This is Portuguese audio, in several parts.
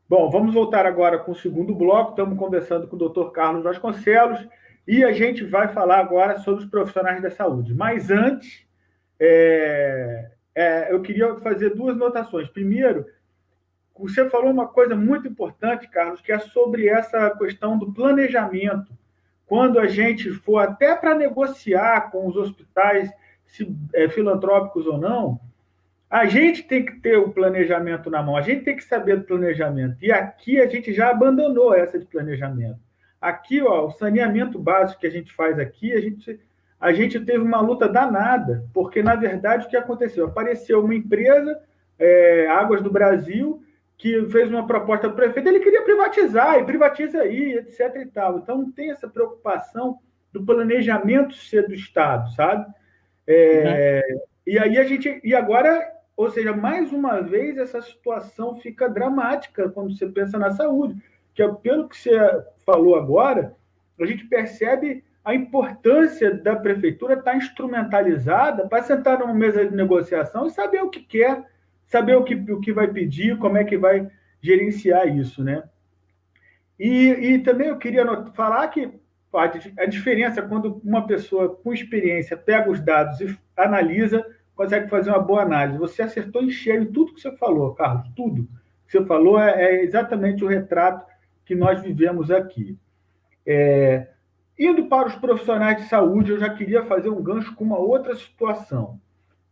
Bom, vamos voltar agora com o segundo bloco. Estamos conversando com o Dr. Carlos Vasconcelos e a gente vai falar agora sobre os profissionais da saúde. Mas antes, eu queria fazer duas notações. Primeiro, você falou uma coisa muito importante, Carlos, que é sobre essa questão do planejamento. Quando a gente for até para negociar com os hospitais, se filantrópicos ou não, a gente tem que ter o planejamento na mão, a gente tem que saber do planejamento. E aqui a gente já abandonou essa de planejamento. Aqui, ó, o saneamento básico que a gente faz aqui, a gente teve uma luta danada, porque, na verdade, o que aconteceu? Apareceu uma empresa, Águas do Brasil, que fez uma proposta para o prefeito, ele queria privatizar, e privatiza aí, etc. e tal. Então, não tem essa preocupação do planejamento ser do Estado, sabe? Uhum. É, e aí e agora, ou seja, mais uma vez essa situação fica dramática quando você pensa na saúde, que pelo que você falou agora, a gente percebe a importância da prefeitura estar instrumentalizada para sentar numa mesa de negociação e saber o que quer, saber o que vai pedir, como é que vai gerenciar isso, né? E também eu queria falar que a diferença quando uma pessoa com experiência pega os dados e analisa, consegue fazer uma boa análise. Você acertou em cheio tudo que você falou, Carlos, tudo que você falou é exatamente o retrato que nós vivemos aqui. Indo para os profissionais de saúde, eu já queria fazer um gancho com uma outra situação.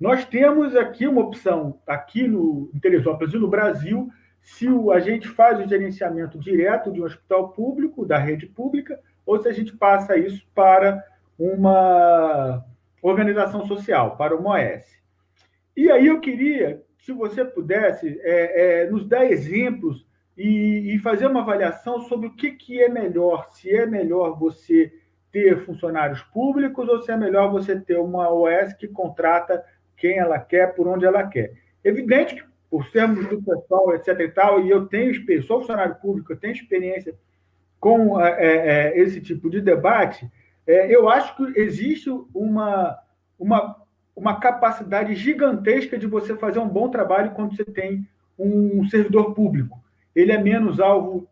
Nós temos aqui uma opção, aqui em Teresópolis e no Brasil, se a gente faz o gerenciamento direto de um hospital público, da rede pública, ou se a gente passa isso para uma organização social, para uma OS. E aí eu queria, se você pudesse, nos dar exemplos e fazer uma avaliação sobre o que é melhor, se é melhor você ter funcionários públicos ou se é melhor você ter uma OS que contrata quem ela quer, por onde ela quer. Evidente que, por sermos do pessoal, etc. e tal, e eu sou funcionário público, eu tenho experiência com esse tipo de debate, eu acho que existe uma, uma capacidade gigantesca de você fazer um bom trabalho quando você tem um servidor público. Ele é menos alvo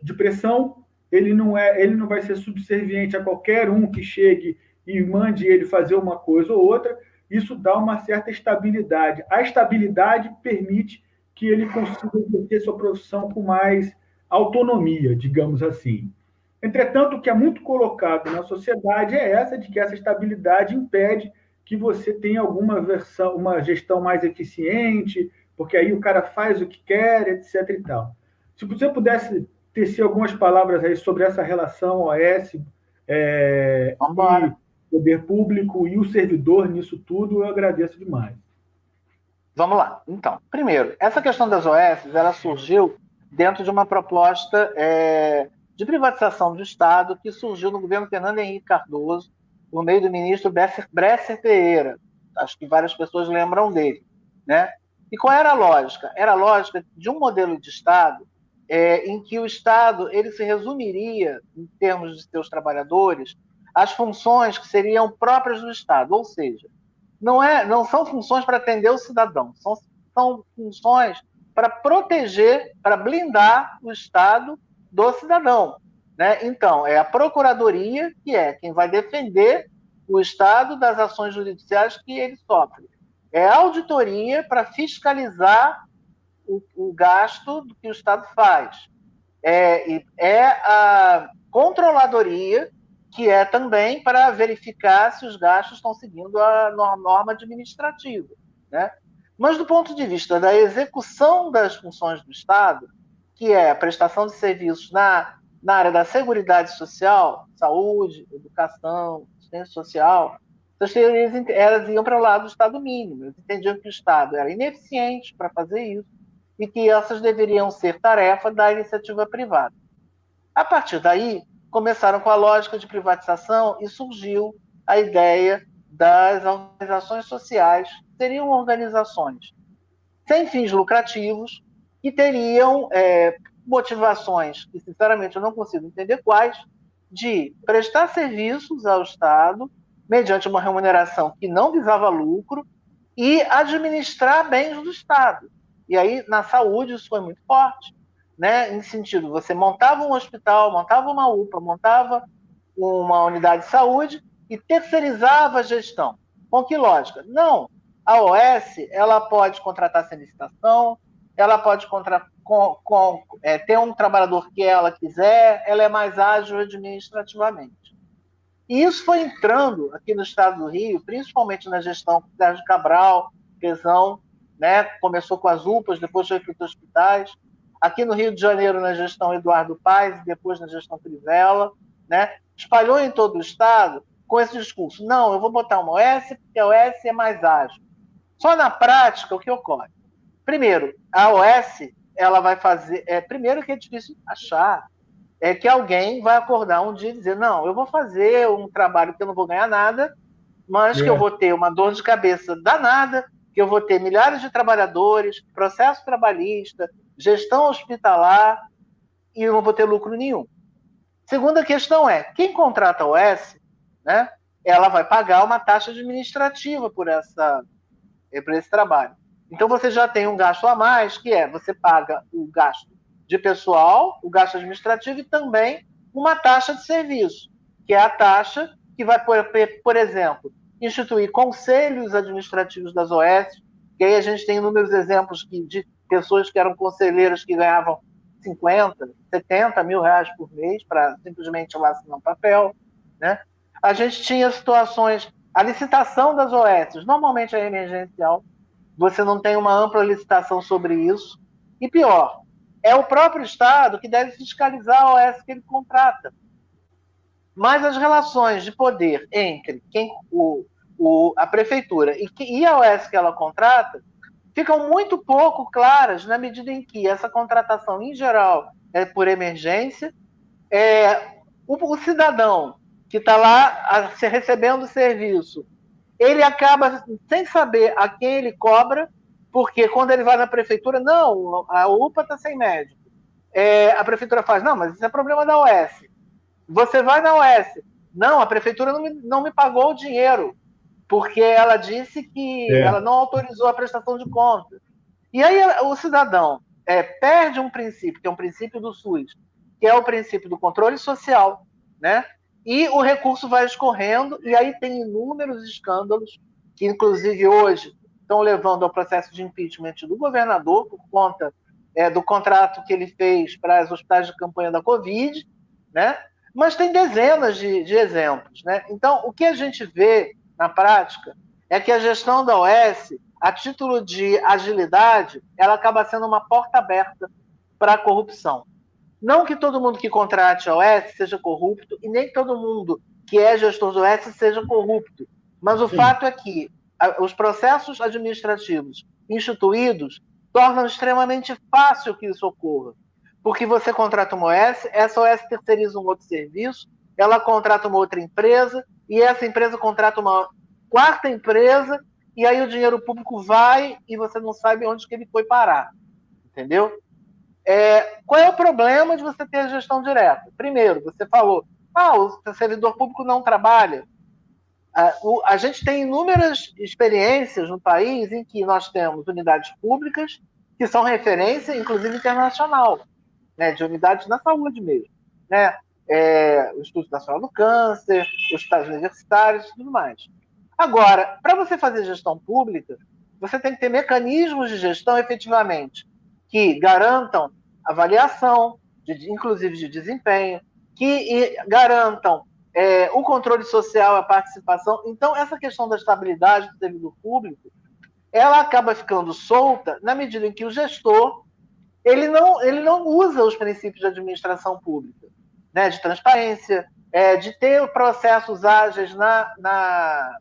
de pressão, ele não vai ser subserviente a qualquer um que chegue e mande ele fazer uma coisa ou outra. Isso dá uma certa estabilidade. A estabilidade permite que ele consiga exercer sua profissão com mais autonomia, digamos assim. Entretanto, o que é muito colocado na sociedade é essa de que essa estabilidade impede que você tenha uma gestão mais eficiente, porque aí o cara faz o que quer, etc. e tal. Se você pudesse tecer algumas palavras aí sobre essa relação OS Vamos e embora. poder público e o servidor nisso tudo, eu agradeço demais. Vamos lá. Então, primeiro, essa questão das OS, ela surgiu dentro de uma proposta de privatização do Estado que surgiu no governo Fernando Henrique Cardoso, por meio do ministro Bresser Pereira. Acho que várias pessoas lembram dele, né? E qual era a lógica? Era a lógica de um modelo de Estado em que o Estado ele se resumiria, em termos de seus trabalhadores, às funções que seriam próprias do Estado, ou seja, não são funções para atender o cidadão, são funções para proteger, para blindar o Estado do cidadão. Né? Então, é a Procuradoria que é quem vai defender o Estado das ações judiciais que ele sofre. É a auditoria para fiscalizar o gasto do que o Estado faz. É a controladoria, que é também para verificar se os gastos estão seguindo a norma administrativa. Né? Mas, do ponto de vista da execução das funções do Estado, que é a prestação de serviços na área da seguridade social, saúde, educação, assistência social, essas teorias elas iam para o lado do Estado mínimo. Eles entendiam que o Estado era ineficiente para fazer isso e que essas deveriam ser tarefa da iniciativa privada. A partir daí, começaram com a lógica de privatização e surgiu a ideia das organizações sociais, que seriam organizações sem fins lucrativos, que teriam motivações, que sinceramente eu não consigo entender quais, de prestar serviços ao Estado, mediante uma remuneração que não visava lucro, e administrar bens do Estado. E aí, na saúde, isso foi muito forte. né, em sentido, você montava um hospital, montava uma UPA, montava uma unidade de saúde e terceirizava a gestão. Com que lógica? Não. A OS, ela pode contratar sem licitação, ela pode ter um trabalhador que ela quiser, ela é mais ágil administrativamente. E isso foi entrando aqui no estado do Rio, principalmente na gestão Sérgio Cabral, Pezão, né? Começou com as UPAs, depois foi para os hospitais. Aqui no Rio de Janeiro, na gestão Eduardo Paes, depois na gestão Crivella, né? Espalhou em todo o estado com esse discurso. Não, eu vou botar uma OS porque a OS é mais ágil. Só na prática, o que ocorre? Primeiro, a OS, ela vai fazer... primeiro que é difícil achar, é que alguém vai acordar um dia e dizer, não, eu vou fazer um trabalho que eu não vou ganhar nada, mas que eu vou ter uma dor de cabeça danada, que eu vou ter milhares de trabalhadores, processo trabalhista, gestão hospitalar, e eu não vou ter lucro nenhum. Segunda questão é, quem contrata a OS, né, ela vai pagar uma taxa administrativa por esse trabalho. Então você já tem um gasto a mais, que é, você paga o gasto de pessoal, o gasto administrativo e também uma taxa de serviço, que é a taxa que vai, por exemplo, instituir conselhos administrativos das OS, que aí a gente tem inúmeros exemplos de pessoas que eram conselheiras que ganhavam 50, 70 mil reais por mês para simplesmente lá assinar um papel, né? A gente tinha situações, a licitação das OS, normalmente é emergencial, você não tem uma ampla licitação sobre isso, e pior, é o próprio Estado que deve fiscalizar a OS que ele contrata. Mas as relações de poder entre a prefeitura e a OS que ela contrata ficam muito pouco claras na medida em que essa contratação, em geral, é por emergência. O cidadão que está lá recebendo o serviço, ele acaba sem saber a quem ele cobra, porque quando ele vai na prefeitura, não, a UPA está sem médico. A prefeitura faz, não, mas isso é problema da OS. Você vai na OS, não, a prefeitura não me pagou o dinheiro, porque ela disse que ela não autorizou a prestação de contas. E aí o cidadão perde um princípio, que é um princípio do SUS, que é o princípio do controle social, né? E o recurso vai escorrendo, e aí tem inúmeros escândalos, que inclusive hoje estão levando ao processo de impeachment do governador, por conta do contrato que ele fez para os hospitais de campanha da Covid, né? Mas tem dezenas de exemplos, né? Então, o que a gente vê na prática é que a gestão da OS, a título de agilidade, ela acaba sendo uma porta aberta para a corrupção. Não que todo mundo que contrate a OS seja corrupto, e nem todo mundo que é gestor do OS seja corrupto. Mas o fato é que os processos administrativos instituídos tornam extremamente fácil que isso ocorra. Porque você contrata uma OS, essa OS terceiriza um outro serviço, ela contrata uma outra empresa, e essa empresa contrata uma quarta empresa, e aí o dinheiro público vai e você não sabe onde que ele foi parar. Entendeu? Qual é o problema de você ter a gestão direta? Primeiro, você falou, o servidor público não trabalha. A gente tem inúmeras experiências no país em que nós temos unidades públicas que são referência, inclusive internacional, né, de unidades na saúde mesmo. Né? O Instituto Nacional do Câncer, os hospitais universitários e tudo mais. Agora, para você fazer gestão pública, você tem que ter mecanismos de gestão efetivamente que garantam avaliação, inclusive de desempenho, que garantam o controle social, a participação. Então, essa questão da estabilidade do servidor público, ela acaba ficando solta na medida em que o gestor ele não usa os princípios de administração pública, né, de transparência, de ter processos ágeis na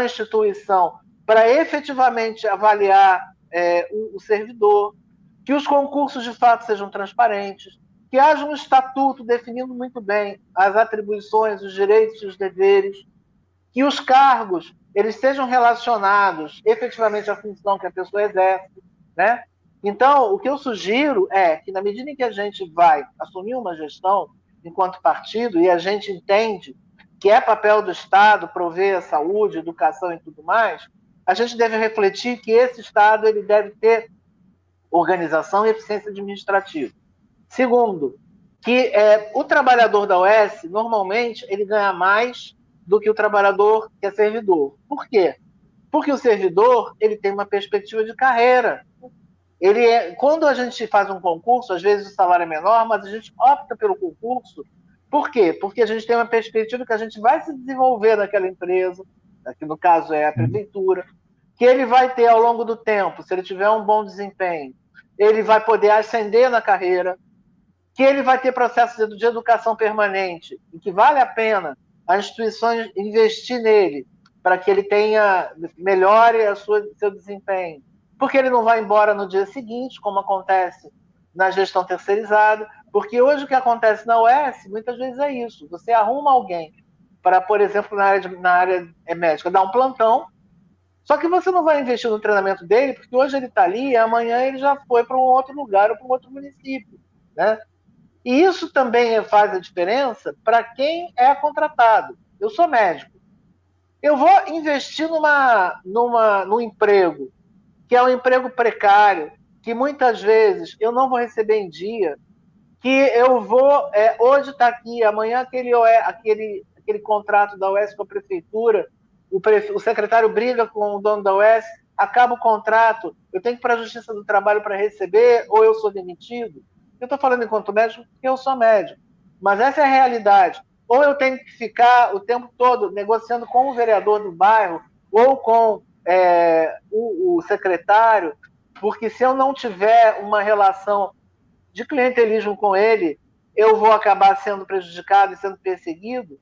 instituição para efetivamente avaliar o servidor, que os concursos de fato sejam transparentes, que haja um estatuto definindo muito bem as atribuições, os direitos e os deveres, que os cargos eles sejam relacionados efetivamente à função que a pessoa exerce, né? Então, o que eu sugiro é que, na medida em que a gente vai assumir uma gestão enquanto partido, e a gente entende que é papel do Estado prover a saúde, educação e tudo mais, a gente deve refletir que esse Estado ele deve ter organização e eficiência administrativa. Segundo, que o trabalhador da OS, normalmente, ele ganha mais do que o trabalhador que é servidor. Por quê? Porque o servidor ele tem uma perspectiva de carreira. Quando a gente faz um concurso, às vezes o salário é menor, mas a gente opta pelo concurso. Por quê? Porque a gente tem uma perspectiva que a gente vai se desenvolver naquela empresa, que no caso é a prefeitura, que ele vai ter ao longo do tempo, se ele tiver um bom desempenho, ele vai poder ascender na carreira, que ele vai ter processos de educação permanente, e que vale a pena as instituições investir nele para que ele melhore seu desempenho, porque ele não vai embora no dia seguinte, como acontece na gestão terceirizada, porque hoje o que acontece na UES, muitas vezes é isso, você arruma alguém para, por exemplo, na área médica, dar um plantão, só que você não vai investir no treinamento dele, porque hoje ele está ali e amanhã ele já foi para um outro lugar ou para um outro município, né? E isso também faz a diferença para quem é contratado. Eu sou médico. Eu vou investir num emprego, que é um emprego precário, que muitas vezes eu não vou receber em dia, que eu vou, hoje está aqui, amanhã aquele contrato da UES com a prefeitura, o secretário briga com o dono da UES, acaba o contrato, eu tenho que ir para a Justiça do Trabalho para receber, ou eu sou demitido. Eu estou falando enquanto médico porque eu sou médico, mas essa é a realidade. Ou eu tenho que ficar o tempo todo negociando com o vereador do bairro, ou com o secretário, porque se eu não tiver uma relação de clientelismo com ele, eu vou acabar sendo prejudicado e sendo perseguido.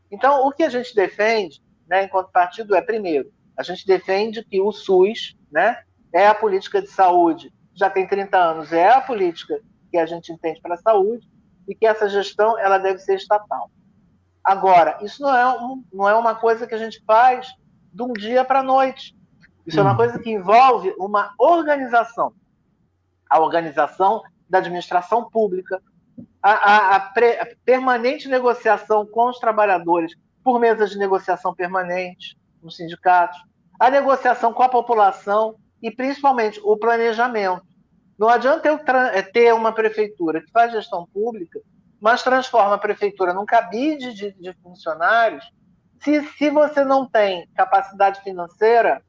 Então, o que a gente defende, né, enquanto partido, primeiro, a gente defende que o SUS, né, é a política de saúde, já tem 30 anos, é a política que a gente entende para a saúde, e que essa gestão ela deve ser estatal. Agora, isso não é uma coisa que a gente faz de um dia para a noite. Isso é uma coisa que envolve uma organização. A organização da administração pública, a permanente negociação com os trabalhadores por mesas de negociação permanente nos sindicatos, a negociação com a população e, principalmente, o planejamento. Não adianta eu ter uma prefeitura que faz gestão pública, mas transforma a prefeitura num cabide de funcionários, se você não tem capacidade financeira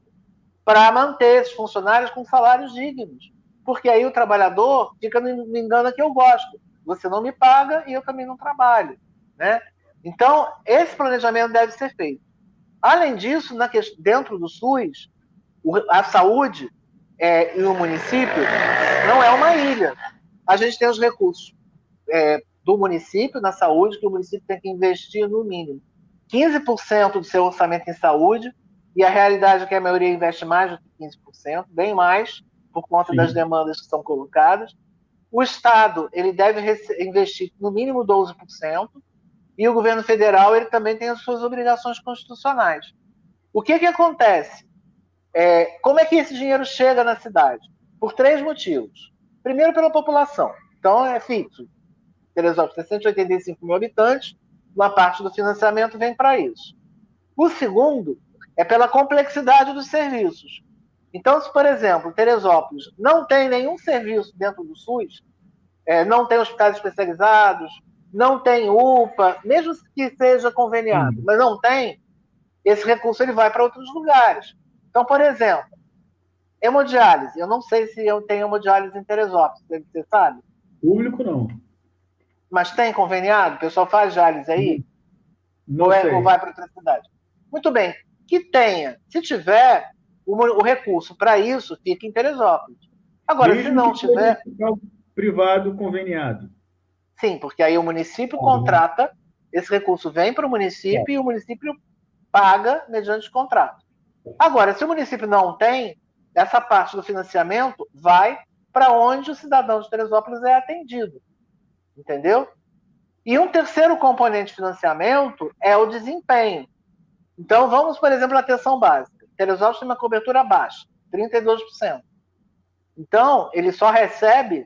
para manter esses funcionários com salários dignos. Porque aí o trabalhador fica no engano que eu gosto. Você não me paga e eu também não trabalho, né? Então, esse planejamento deve ser feito. Além disso, dentro do SUS, a saúde e o município não é uma ilha. A gente tem os recursos do município na saúde, que o município tem que investir no mínimo 15% do seu orçamento em saúde, e a realidade é que a maioria investe mais do que 15%, bem mais, por conta das demandas que são colocadas. O Estado ele deve investir no mínimo 12%, e o governo federal ele também tem as suas obrigações constitucionais. O que acontece? Como é que esse dinheiro chega na cidade? Por 3 motivos. Primeiro, pela população. Então, é fixo. Teresópolis tem 185 mil habitantes, uma parte do financiamento vem para isso. O segundo é pela complexidade dos serviços. Então, se, por exemplo, Teresópolis não tem nenhum serviço dentro do SUS, não tem hospitais especializados, não tem UPA, mesmo que seja conveniado, mas não tem, esse recurso ele vai para outros lugares. Então, por exemplo, hemodiálise. Eu não sei se eu tenho hemodiálise em Teresópolis, você sabe? Público, não. Mas tem conveniado? O pessoal faz diálise aí? Não ou vai para outra cidade? Muito bem. Que tenha. Se tiver, o recurso para isso fica em Teresópolis. Agora, se não tiver... privado conveniado. Sim, porque aí o município contrata, esse recurso vem para o município e o município paga mediante contrato. Agora, se o município não tem, essa parte do financiamento vai para onde o cidadão de Teresópolis é atendido. Entendeu? E um terceiro componente de financiamento é o desempenho. Então, vamos, por exemplo, à atenção básica. Teresópolis tem uma cobertura baixa, 32%. Então, ele só recebe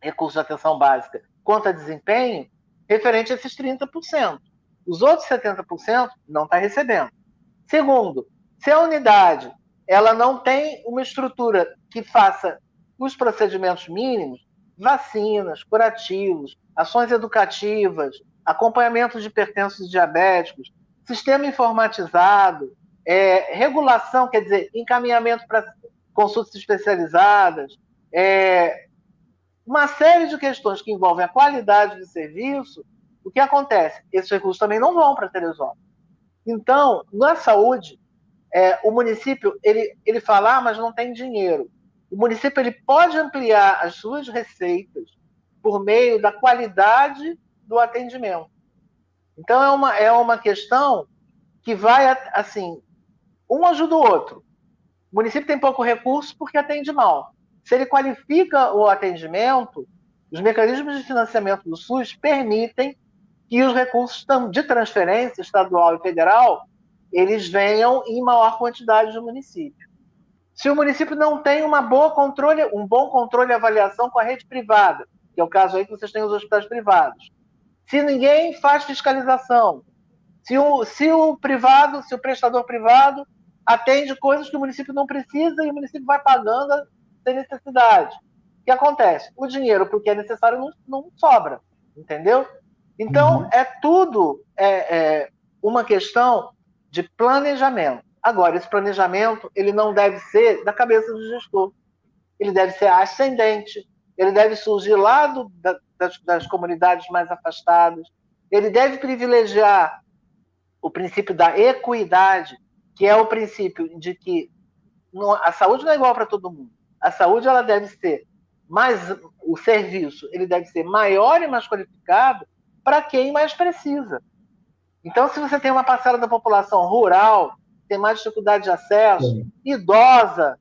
recursos de atenção básica quanto a desempenho referente a esses 30%. Os outros 70% não está recebendo. Segundo, se a unidade ela não tem uma estrutura que faça os procedimentos mínimos, vacinas, curativos, ações educativas, acompanhamento de hipertensos e diabéticos, sistema informatizado, regulação, quer dizer, encaminhamento para consultas especializadas, uma série de questões que envolvem a qualidade do serviço. O que acontece? Esses recursos também não vão para Teresópolis. Então, na saúde, o município ele fala, mas não tem dinheiro. O município ele pode ampliar as suas receitas por meio da qualidade do atendimento. Então, é uma questão que vai, assim, um ajuda o outro. O município tem pouco recurso porque atende mal. Se ele qualifica o atendimento, os mecanismos de financiamento do SUS permitem que os recursos de transferência estadual e federal eles venham em maior quantidade do município. Se o município não tem um bom controle e avaliação com a rede privada, que é o caso aí que vocês têm os hospitais privados, se ninguém faz fiscalização, se o prestador privado atende coisas que o município não precisa e o município vai pagando sem necessidade, o que acontece? O dinheiro para o que é necessário não sobra, entendeu? Então, é tudo uma questão de planejamento. Agora, esse planejamento ele não deve ser da cabeça do gestor. Ele deve ser ascendente, ele deve surgir lá das comunidades mais afastadas, ele deve privilegiar o princípio da equidade, que é o princípio de que a saúde não é igual para todo mundo. A saúde ela deve ser o serviço ele deve ser maior e mais qualificado para quem mais precisa. Então, se você tem uma parcela da população rural, tem mais dificuldade de acesso, idosa,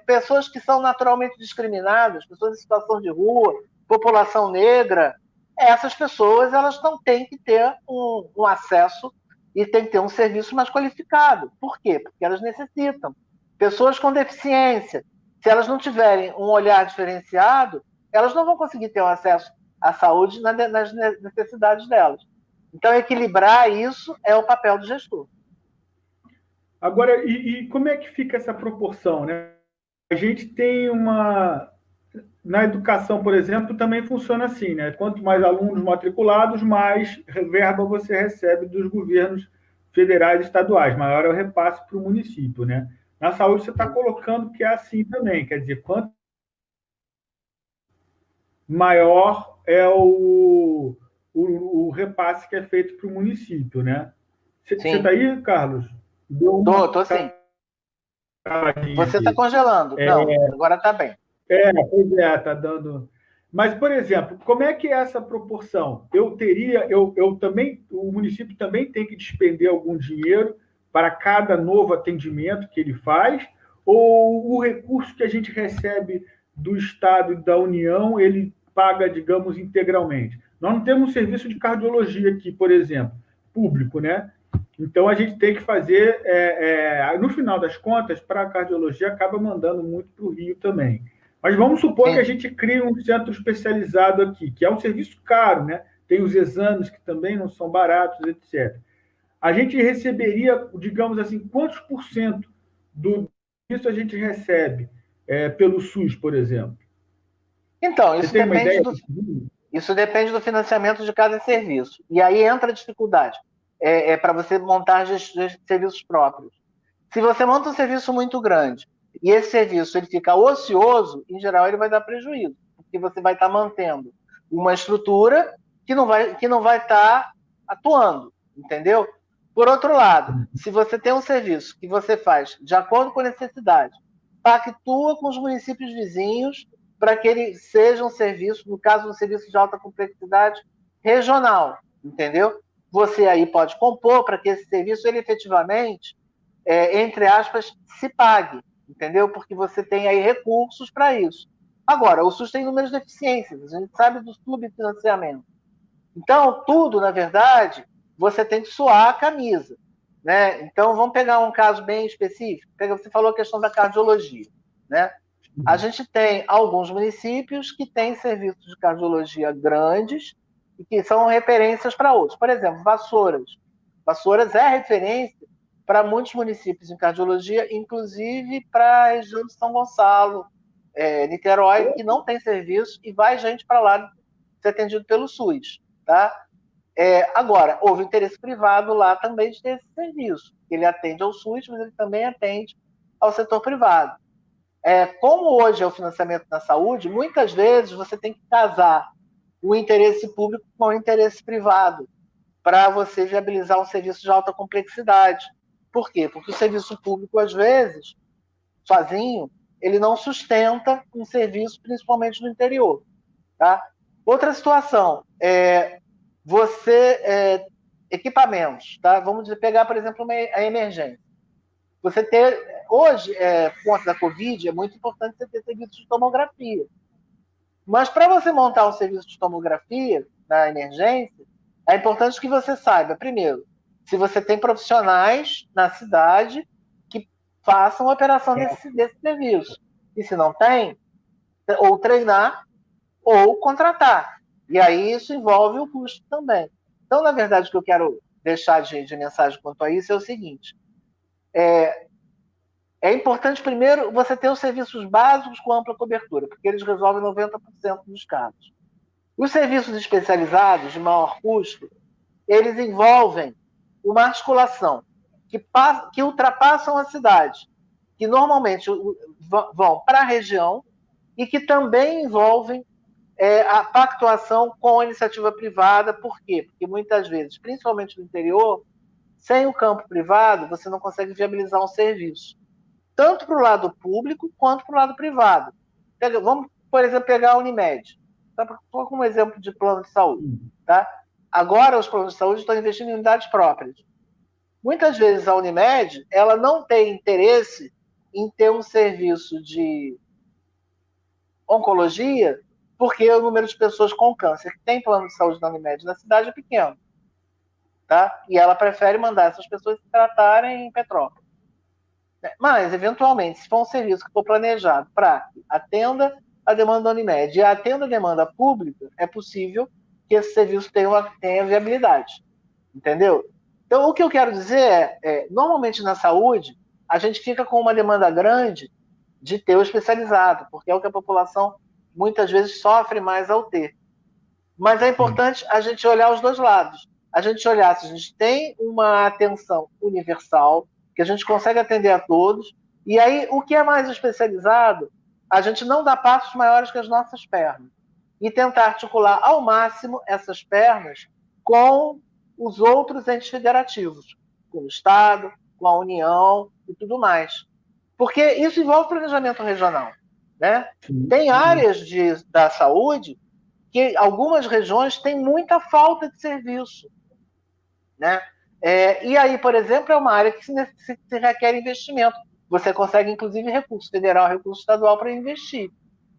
pessoas que são naturalmente discriminadas, pessoas em situação de rua, população negra, essas pessoas elas não têm que ter um acesso e têm que ter um serviço mais qualificado. Por quê? Porque elas necessitam. Pessoas com deficiência, se elas não tiverem um olhar diferenciado, elas não vão conseguir ter um acesso à saúde nas necessidades delas. Então, equilibrar isso é o papel do gestor. Agora, e como é que fica essa proporção, né? A gente tem na educação, por exemplo, também funciona assim, né? Quanto mais alunos matriculados, mais verba você recebe dos governos federais e estaduais, maior é o repasse para o município, né? Na saúde você está colocando que é assim também, quer dizer, quanto maior é o repasse que é feito para o município, né? Você está aí, Carlos? Tô sim. Você está congelando. Não, agora está bem. Pois está dando. Mas, por exemplo, como é que é essa proporção? Eu também, o município também tem que despender algum dinheiro para cada novo atendimento que ele faz, ou o recurso que a gente recebe do Estado e da União, ele paga, digamos, integralmente? Nós não temos um serviço de cardiologia aqui, por exemplo, público, né? Então, a gente tem que fazer, no final das contas, para a cardiologia, acaba mandando muito para o Rio também. Mas vamos supor que a gente crie um centro especializado aqui, que é um serviço caro, né? Tem os exames que também não são baratos, etc. A gente receberia, digamos assim, quantos por cento disso a gente recebe pelo SUS, por exemplo? Então, isso depende do financiamento de cada serviço. E aí entra a dificuldade. Para você montar serviços próprios. Se você monta um serviço muito grande e esse serviço ele fica ocioso, em geral ele vai dar prejuízo, porque você vai estar mantendo uma estrutura que não vai estar atuando, entendeu? Por outro lado, se você tem um serviço que você faz de acordo com a necessidade, pactua com os municípios vizinhos para que ele seja um serviço, no caso, um serviço de alta complexidade regional, entendeu? Você aí pode compor para que esse serviço, ele efetivamente, entre aspas, se pague, entendeu? Porque você tem aí recursos para isso. Agora, o SUS tem inúmeras deficiências, a gente sabe do subfinanciamento. Então, tudo, na verdade, você tem que suar a camisa, né? Então, vamos pegar um caso bem específico. Você falou a questão da cardiologia, né? A gente tem alguns municípios que têm serviços de cardiologia grandes, e que são referências para outros. Por exemplo, Vassouras. Vassouras é referência para muitos municípios em cardiologia, inclusive para a região de São Gonçalo, Niterói, que não tem serviço, e vai gente para lá ser atendido pelo SUS. Tá? Agora, houve interesse privado lá também de ter esse serviço. Ele atende ao SUS, mas ele também atende ao setor privado. Como hoje é o financiamento da saúde, muitas vezes você tem que casar o interesse público com o interesse privado para você viabilizar um serviço de alta complexidade. Por quê? Porque o serviço público, às vezes, sozinho, ele não sustenta um serviço, principalmente no interior. Tá? Outra situação, equipamentos. Tá? Vamos pegar, por exemplo, a emergência. Você ter, hoje, por conta da Covid, é muito importante você ter serviço de tomografia. Mas para você montar um serviço de tomografia na emergência, é importante que você saiba, primeiro, se você tem profissionais na cidade que façam a operação desse serviço. E se não tem, ou treinar ou contratar. E aí isso envolve o custo também. Então, na verdade, o que eu quero deixar de mensagem quanto a isso é o seguinte: é importante, primeiro, você ter os serviços básicos com ampla cobertura, porque eles resolvem 90% dos casos. Os serviços especializados, de maior custo, eles envolvem uma articulação que ultrapassam a cidade, que normalmente vão para a região e que também envolvem a pactuação com a iniciativa privada. Por quê? Porque muitas vezes, principalmente no interior, sem o campo privado, você não consegue viabilizar um serviço, tanto para o lado público quanto para o lado privado. Vamos, por exemplo, pegar a Unimed, só como exemplo de plano de saúde. Tá? Agora, os planos de saúde estão investindo em unidades próprias. Muitas vezes a Unimed ela não tem interesse em ter um serviço de oncologia, porque o número de pessoas com câncer que tem plano de saúde na Unimed na cidade é pequeno. Tá? E ela prefere mandar essas pessoas se tratarem em Petrópolis. Mas, eventualmente, se for um serviço que for planejado para atenda a demanda da Unimed e atenda a demanda pública, é possível que esse serviço tenha viabilidade. Entendeu? Então, o que eu quero dizer normalmente na saúde, a gente fica com uma demanda grande de ter o especializado, porque é o que a população muitas vezes sofre mais ao ter. Mas é importante a gente olhar os dois lados. A gente olhar se a gente tem uma atenção universal, que a gente consegue atender a todos, e aí o que é mais especializado, a gente não dá passos maiores que as nossas pernas. E tentar articular ao máximo essas pernas com os outros entes federativos, com o Estado, com a União e tudo mais. Porque isso envolve planejamento regional. Né? Tem áreas da saúde que algumas regiões têm muita falta de serviço. Né? E aí, por exemplo, é uma área que se requer investimento. Você consegue, inclusive, recurso federal, recurso estadual para investir.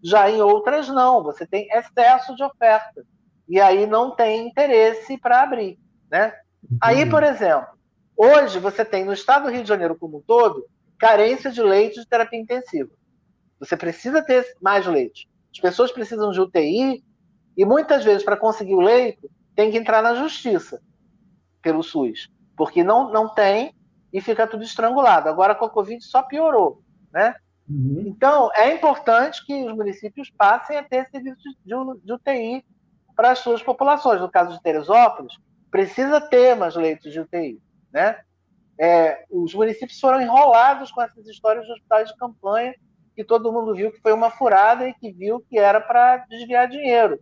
Já em outras, não. Você tem excesso de oferta. E aí não tem interesse para abrir. Né? Aí, por exemplo, hoje você tem no estado do Rio de Janeiro como um todo carência de leitos de terapia intensiva. Você precisa ter mais leitos. As pessoas precisam de UTI e muitas vezes, para conseguir o leito, tem que entrar na justiça pelo SUS, porque não tem e fica tudo estrangulado. Agora com a Covid só piorou. Né? Então, é importante que os municípios passem a ter serviço de UTI para as suas populações. No caso de Teresópolis, precisa ter mais leitos de UTI. Né? Os municípios foram enrolados com essas histórias de hospitais de campanha, que todo mundo viu que foi uma furada e que viu que era para desviar dinheiro.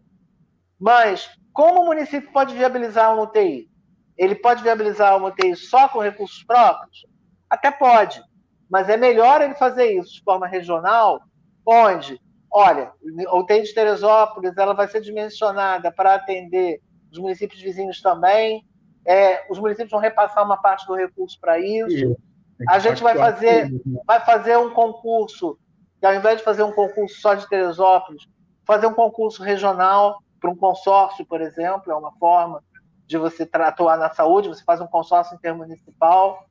Mas como o município pode viabilizar uma UTI? Ele pode viabilizar uma UTI só com recursos próprios? Até pode, mas é melhor ele fazer isso de forma regional, onde, olha, a UTI de Teresópolis ela vai ser dimensionada para atender os municípios vizinhos também, os municípios vão repassar uma parte do recurso para isso. A gente vai fazer um concurso, que ao invés de fazer um concurso só de Teresópolis, fazer um concurso regional para um consórcio, por exemplo, é uma forma de você atuar na saúde, você faz um consórcio intermunicipal,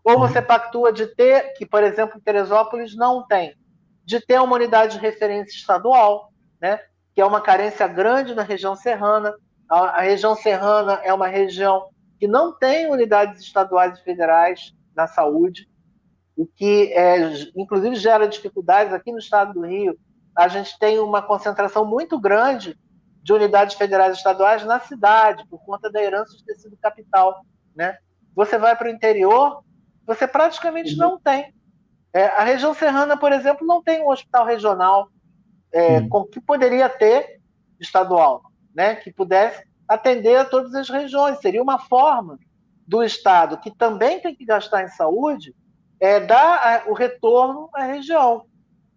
ou você pactua de ter, que, por exemplo, Teresópolis não tem, de ter uma unidade de referência estadual, né, que é uma carência grande na região serrana. A região serrana é uma região que não tem unidades estaduais e federais na saúde, o que, inclusive, gera dificuldades aqui no estado do Rio. a gente tem uma concentração muito grande de unidades federais e estaduais na cidade, por conta da herança de ter sido capital, né? Você vai para o interior, você praticamente não tem. A região serrana, por exemplo, não tem um hospital regional que poderia ter estadual, né? Que pudesse atender a todas as regiões. Seria uma forma do Estado, que também tem que gastar em saúde, dar o retorno à região.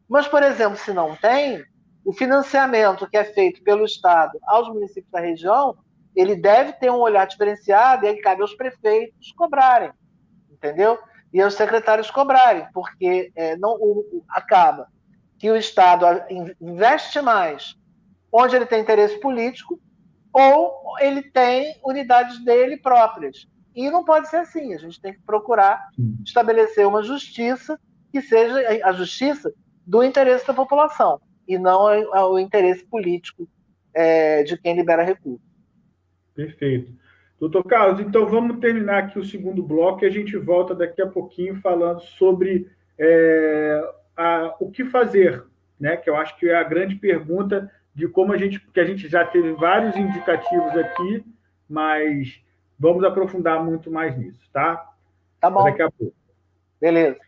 Mas, por exemplo, se não tem, o financiamento que é feito pelo Estado aos municípios da região, ele deve ter um olhar diferenciado e aí cabe aos prefeitos cobrarem, entendeu? E aos secretários cobrarem, porque acaba que o Estado investe mais onde ele tem interesse político ou ele tem unidades dele próprias. E não pode ser assim. A gente tem que procurar estabelecer uma justiça que seja a justiça do interesse da população e não o interesse político de quem libera recursos. Perfeito. Doutor Carlos, então vamos terminar aqui o segundo bloco e a gente volta daqui a pouquinho falando sobre o que fazer, né? Que eu acho que é a grande pergunta de como que a gente já teve vários indicativos aqui, mas vamos aprofundar muito mais nisso, tá? Tá bom. Daqui a pouco. Beleza.